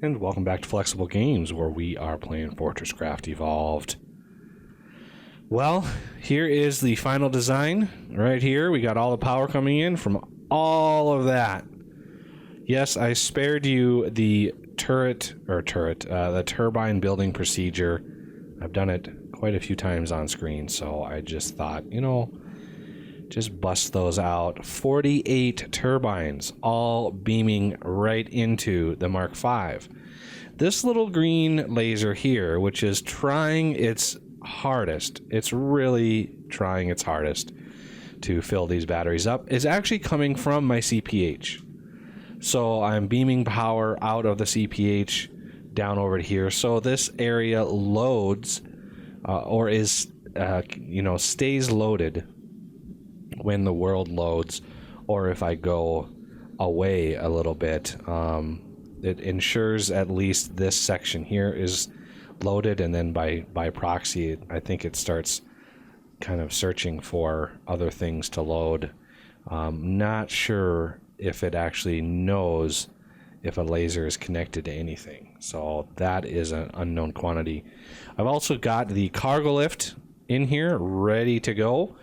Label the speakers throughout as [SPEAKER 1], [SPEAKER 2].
[SPEAKER 1] And welcome back to Flexible Games, where we are playing FortressCraft Evolved. Well, here is the final design. Right here, we got all the power coming in from all of that. Yes, I spared you the the turbine building procedure. I've done it quite a few times on screen, so I just thought, just bust those out. 48 turbines, all beaming right into the Mark V. This little green laser here, which is trying its hardest, it's really trying its hardest to fill these batteries up, is actually coming from my CPH. So I'm beaming power out of the CPH down over to here. So this area loads or is, stays loaded when the world loads, or if I go away a little bit. It ensures at least this section here is loaded, and then by proxy, I think it starts kind of searching for other things to load. Not sure if it actually knows if a laser is connected to anything. So that is an unknown quantity. I've also got the cargo lift in here ready to go.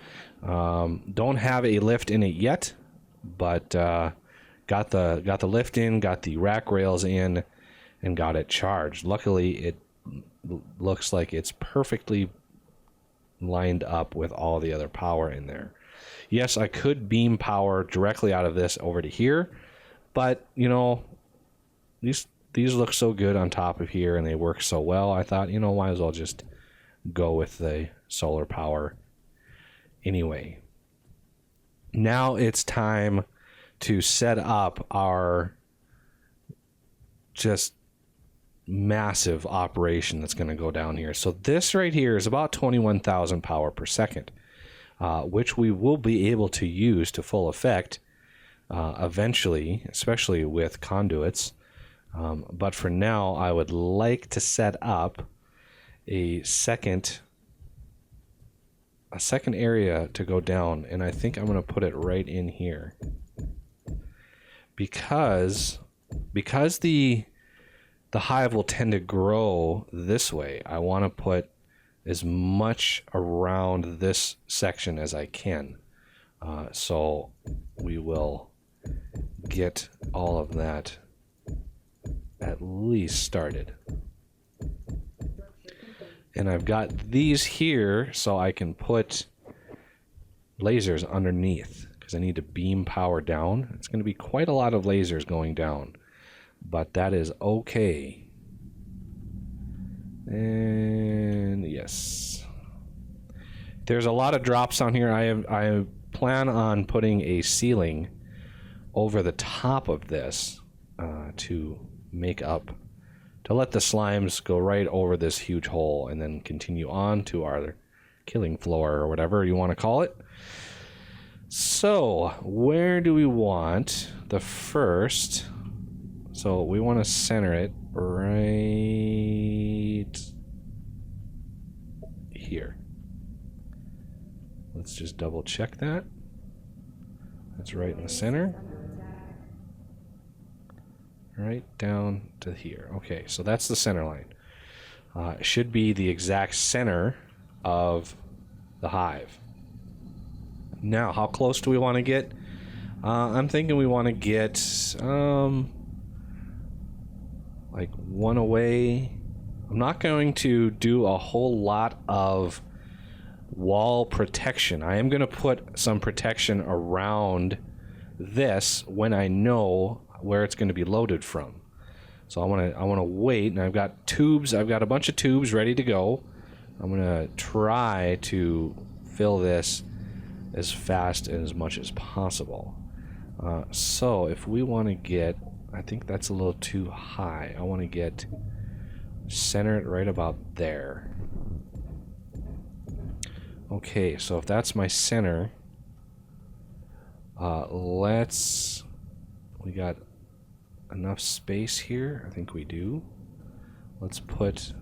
[SPEAKER 1] Don't have a lift in it yet, but got the lift in, got the rack rails in, and got it charged. Luckily, it looks like it's perfectly lined up with all the other power in there. Yes, I could beam power directly out of this over to here, but these look so good on top of here and they work so well. I thought, might as well just go with the solar power. Anyway, now it's time to set up our just massive operation that's going to go down here. So this right here is about 21,000 power per second, which we will be able to use to full effect eventually, especially with conduits. But for now, I would like to set up a second area to go down, and I think I'm going to put it right in here because the hive will tend to grow this way. I want to put as much around this section as I can, so we will get all of that at least started. And I've got these here so I can put lasers underneath because I need to beam power down. It's going to be quite a lot of lasers going down, but that is okay. And yes, there's a lot of drops on here. I plan on putting a ceiling over the top of this to let the slimes go right over this huge hole and then continue on to our killing floor or whatever you want to call it. So where do we want the first? So we want to center it right here. Let's just double check that. That's right in the center. Right down to here. Okay, so that's the center line. It should be the exact center of the hive. Now, how close do we want to get? I'm thinking we want to get like one away. I'm not going to do a whole lot of wall protection. I am going to put some protection around this when I know where it's going to be loaded from. So I want to wait, and I've got tubes. I've got a bunch of tubes ready to go. I'm going to try to fill this as fast and as much as possible. So if we want to get, I think that's a little too high. I want to get centered right about there. Okay, so if that's my center, we got enough space here. I think we do. Let's put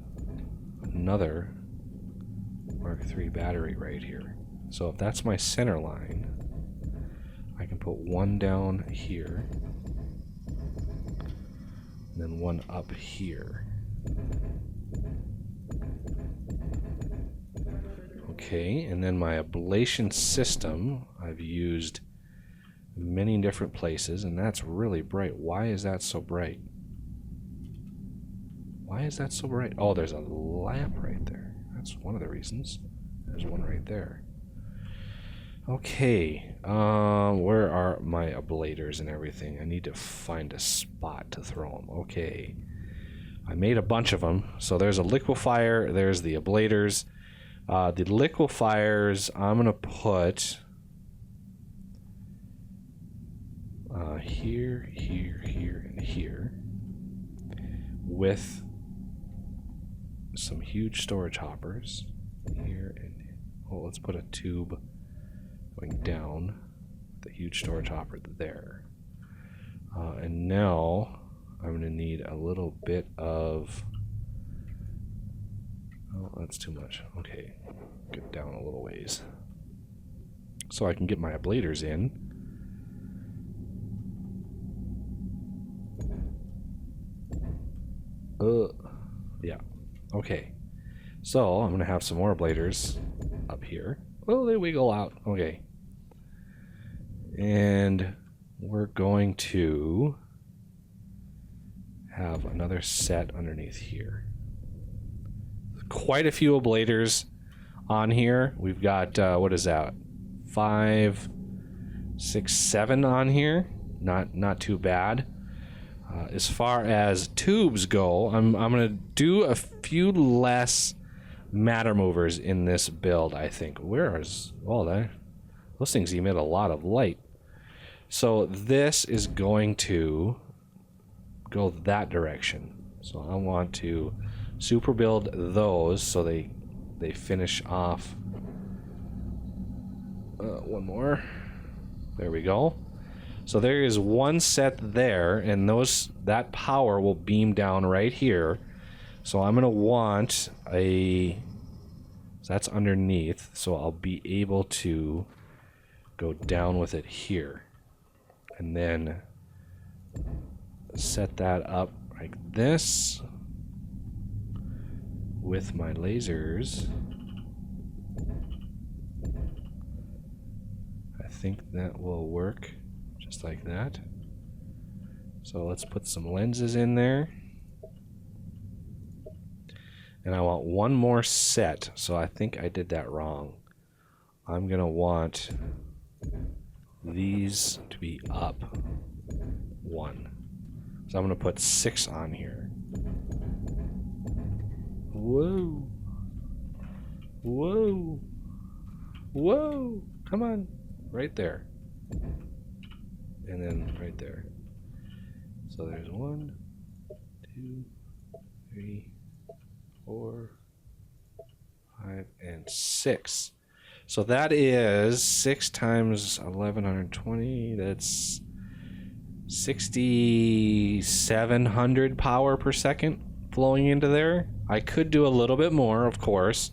[SPEAKER 1] another Mark III battery right here. So if that's my center line, I can put one down here, and then one up here. Okay, and then my ablation system I've used many different places, and that's really bright. Why is that so bright? Why is that so bright? Oh, there's a lamp right there. That's one of the reasons. There's one right there. Okay, where are my ablators and everything? I need to find a spot to throw them. Okay, I made a bunch of them. So there's a liquefier, there's the ablators. The liquefiers, I'm going to put here, here, here, and here, with some huge storage hoppers here, and oh, let's put a tube going down, the huge storage hopper there. And now I'm going to need a little bit of, oh, that's too much. Okay, get down a little ways so I can get my ablators in. Yeah, okay. So I'm going to have some more ablators up here. Oh, they wiggle out. Okay. And we're going to have another set underneath here. Quite a few ablators on here. We've got, what is that? 5, 6, 7 on here. Not too bad. As far as tubes go, I'm going to do a few less matter movers in this build, I think. Where is... oh, those things emit a lot of light. So this is going to go that direction. So I want to super build those so they finish off. One more. There we go. So there is one set there, and that power will beam down right here. So I'm going to want a... so that's underneath, so I'll be able to go down with it here. And then set that up like this with my lasers. I think that will work just like that. So let's put some lenses in there. And I want one more set, so I think I did that wrong. I'm gonna want these to be up 1. So I'm gonna put 6 on here. Whoa. Whoa. Whoa. Come on. Right there. And then right there. So there's 1, 2, 3, 4, 5, and 6. So that is 6 times 1120. That's 6,700 power per second flowing into there. I could do a little bit more, of course,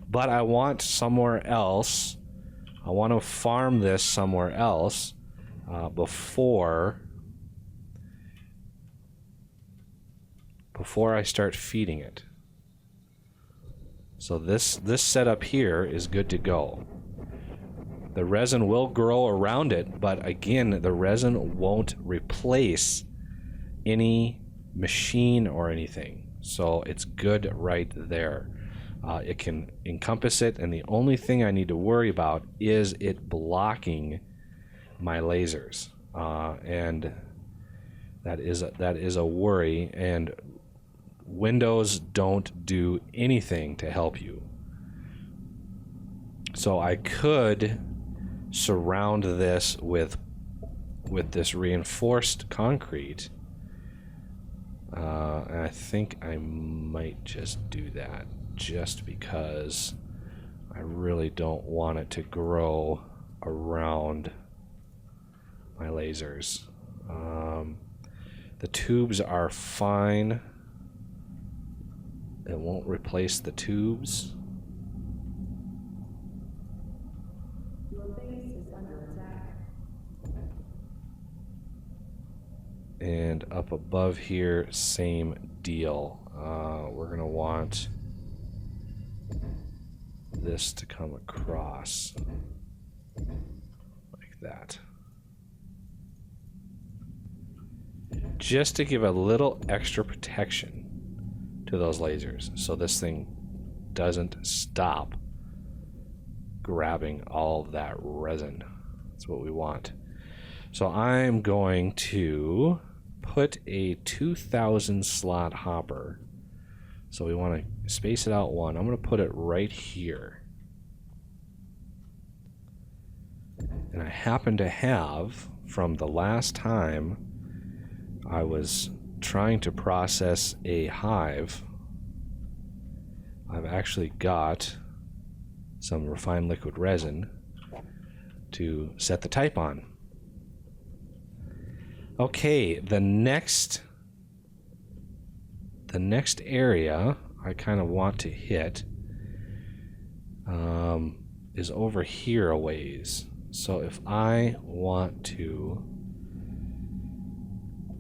[SPEAKER 1] but I want somewhere else. I want to farm this somewhere else before I start feeding it. So this setup here is good to go. The resin will grow around it, but again, the resin won't replace any machine or anything. So it's good right there. It can encompass it, and the only thing I need to worry about is it blocking my lasers. And that is a worry, and Windows don't do anything to help you. So I could surround this with this reinforced concrete. And I think I might just do that, just because I really don't want it to grow around my lasers. The tubes are fine. It won't replace the tubes. Your base is under attack. And up above here, same deal. We're going to want this to come across like that. Just to give a little extra protection to those lasers, so this thing doesn't stop grabbing all of that resin. That's what we want. So I'm going to put a 2000 slot hopper. So we want to space it out one. I'm going to put it right here. And I happen to have, from the last time I was trying to process a hive, I've actually got some refined liquid resin to set the type on. Okay, the next area I kind of want to hit is over here a ways. So if I want to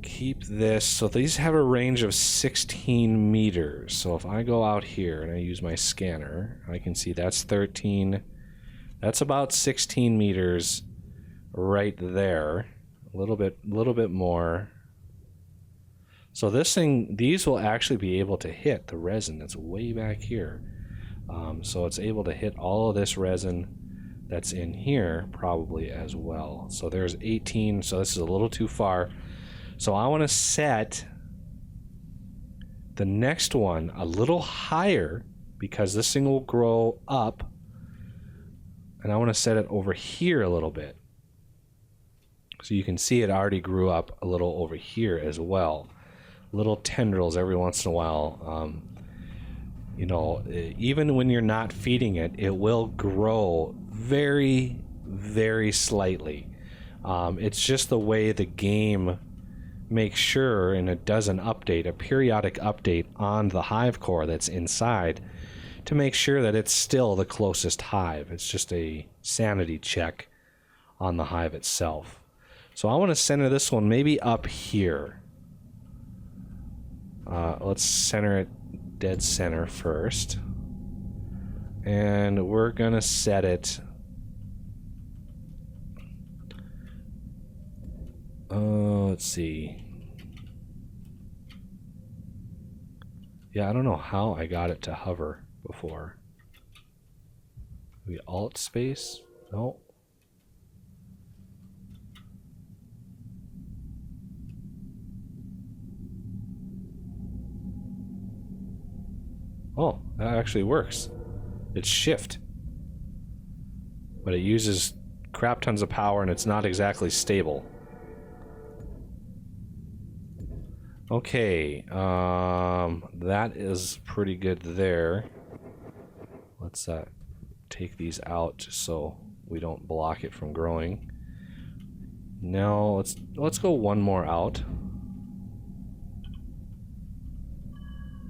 [SPEAKER 1] keep this, so these have a range of 16 meters. So if I go out here and I use my scanner, I can see that's 13. That's about 16 meters right there. A little bit more. So this thing, these will actually be able to hit the resin that's way back here. So it's able to hit all of this resin that's in here probably as well. So there's 18, so this is a little too far. So I want to set the next one a little higher because this thing will grow up. And I want to set it over here a little bit. So you can see it already grew up a little over here as well. Little tendrils every once in a while. You know, even when you're not feeding it, it will grow very, very slightly. It's just the way the game makes sure, and it does an update, a periodic update on the hive core that's inside to make sure that it's still the closest hive. It's just a sanity check on the hive itself. So I want to center this one maybe up here. Let's center it dead center first. And we're going to set it... let's see. Yeah, I don't know how I got it to hover before. Maybe Alt space? No. Oh, that actually works. It's shift. But it uses crap tons of power and it's not exactly stable. Okay, that is pretty good there. Let's take these out just so we don't block it from growing. Now let's go one more out.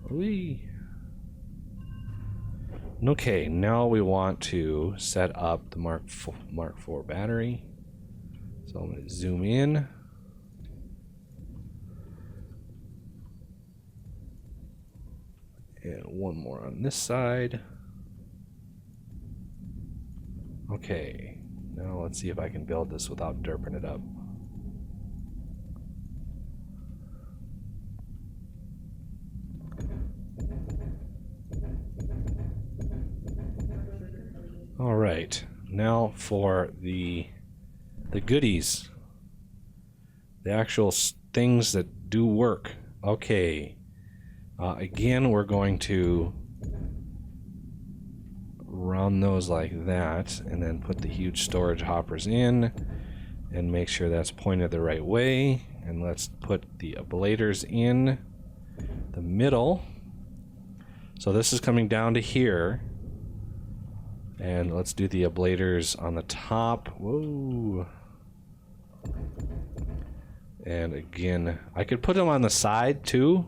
[SPEAKER 1] Whee! Okay, now we want to set up the Mark IV battery. So I'm going to zoom in. And one more on this side. Okay, now let's see if I can build this without derping it up. All right, now for the goodies, the actual things that do work. Okay, again, we're going to run those like that, and then put the huge storage hoppers in, and make sure that's pointed the right way. And let's put the ablators in the middle. So this is coming down to here. And let's do the ablators on the top. Whoa. And again, I could put them on the side too,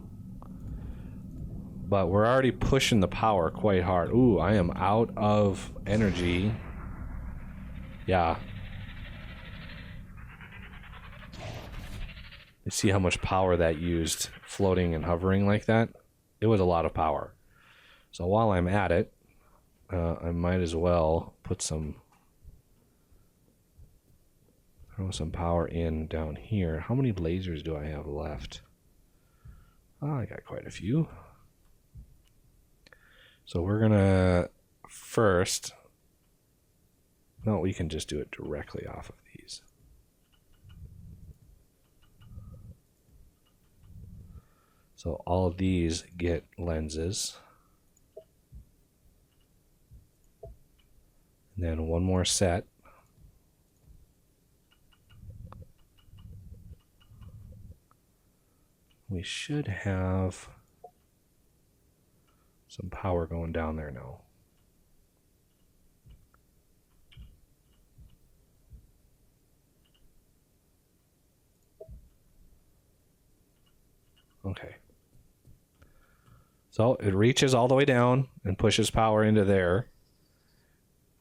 [SPEAKER 1] but we're already pushing the power quite hard. Ooh, I am out of energy. Yeah. You see how much power that used floating and hovering like that? It was a lot of power. So while I'm at it, I might as well put throw some power in down here. How many lasers do I have left? Oh, I got quite a few. So we're gonna first, no, we can just do it directly off of these. So all of these get lenses. And then one more set. We should have some power going down there now. Okay. So it reaches all the way down and pushes power into there.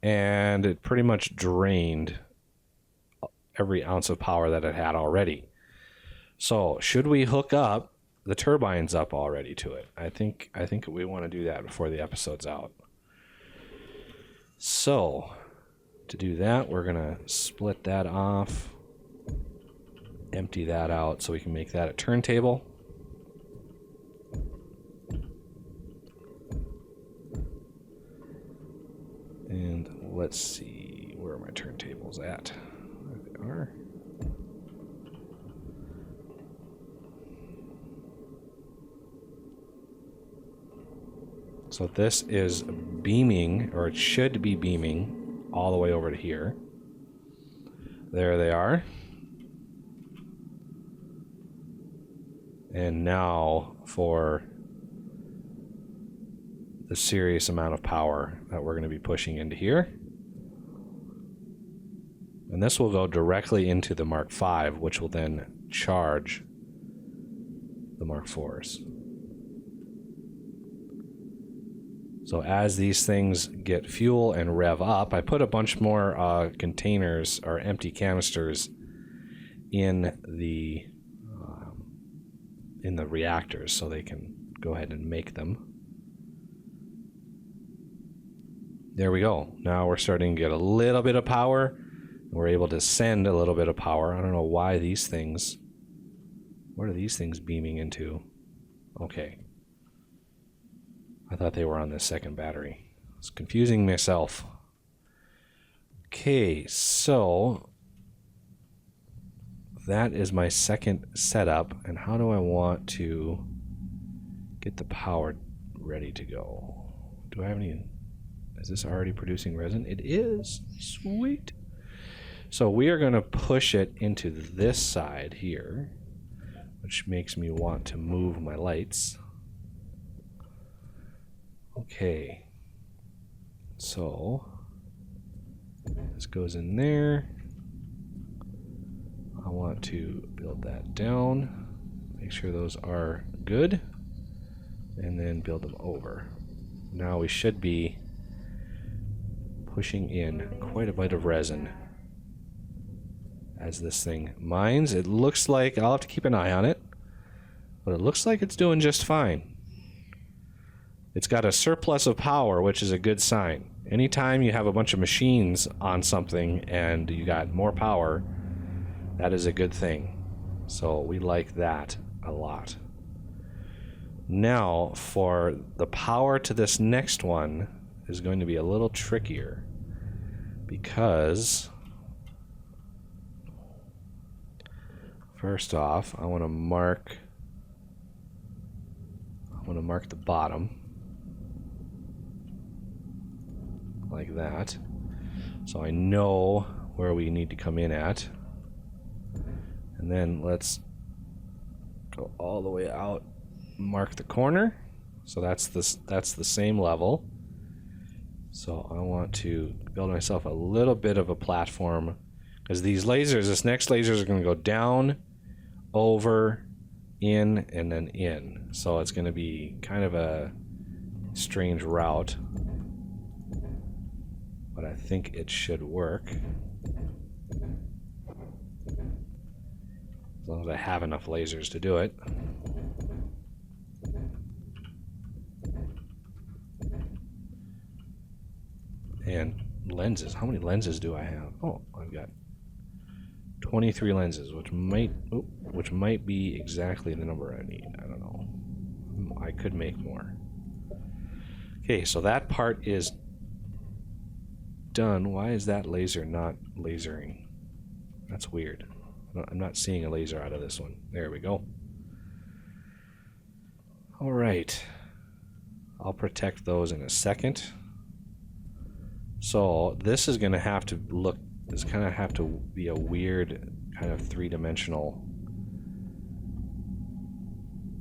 [SPEAKER 1] And it pretty much drained every ounce of power that it had already. So should we hook up the turbines up already to it? I think we want to do that before the episode's out. So to do that, we're going to split that off, empty that out so we can make that a turntable. And let's see, where are my turntables at? There they are. So this is beaming, or it should be beaming, all the way over to here. There they are. And now for the serious amount of power that we're going to be pushing into here. And this will go directly into the Mark V, which will then charge the Mark IVs. So as these things get fuel and rev up, I put a bunch more containers or empty canisters in the reactors so they can go ahead and make them. There we go. Now we're starting to get a little bit of power. We're able to send a little bit of power. I don't know why these things... What are these things beaming into? Okay. I thought they were on this second battery. It's confusing myself. Okay, so... that is my second setup. And how do I want to get the power ready to go? Do I have any... Is this already producing resin? It is. Sweet. So we are going to push it into this side here, which makes me want to move my lights. Okay. So this goes in there. I want to build that down. Make sure those are good. And then build them over. Now we should be pushing in quite a bit of resin as this thing mines. It looks like, I'll have to keep an eye on it, but it looks like it's doing just fine. It's got a surplus of power, which is a good sign. Anytime you have a bunch of machines on something and you got more power, that is a good thing. So we like that a lot. Now for the power to this next one is going to be a little trickier because first off, I want to mark the bottom like that, so I know where we need to come in at. And then let's go all the way out, mark the corner, so that's the same level. So I want to build myself a little bit of a platform, because these lasers, this next laser is going to go down, over, in, and then in. So it's going to be kind of a strange route, but I think it should work. As long as I have enough lasers to do it. And lenses. How many lenses do I have? Oh, I've got 23 lenses, which might be exactly the number I need. I don't know. I could make more. Okay, so that part is done. Why is that laser not lasering? That's weird. I'm not seeing a laser out of this one. There we go. All right. I'll protect those in a second. So this is going to have to look, this kind of have to be a weird kind of three-dimensional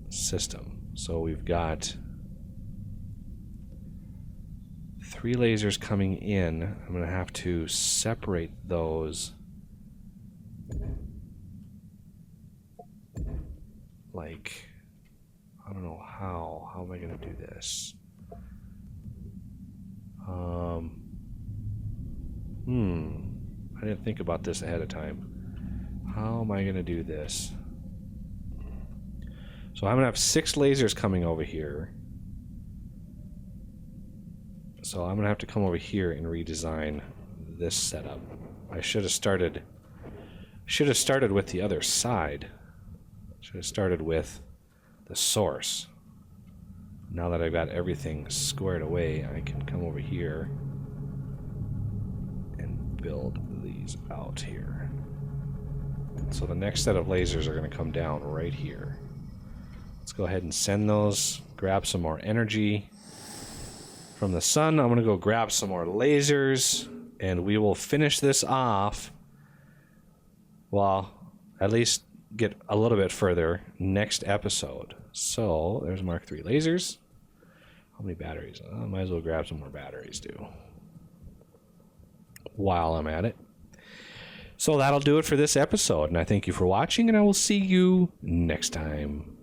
[SPEAKER 1] system. So we've got 3 lasers coming in. I'm going to have to separate those like, I don't know how. How am I going to do this? I didn't think about this ahead of time. How am I going to do this? So I'm going to have 6 lasers coming over here. So I'm going to have to come over here and redesign this setup. I should have started with the other side. Should have started with the source. Now that I've got everything squared away, I can come over here and build these out here. So the next set of lasers are going to come down right here. Let's go ahead and send those, grab some more energy from the sun. I'm going to go grab some more lasers, and we will finish this off. Well, at least get a little bit further next episode. So there's Mark III lasers. How many batteries? I might as well grab some more batteries too while I'm at it. So that'll do it for this episode, and I thank you for watching, and I will see you next time.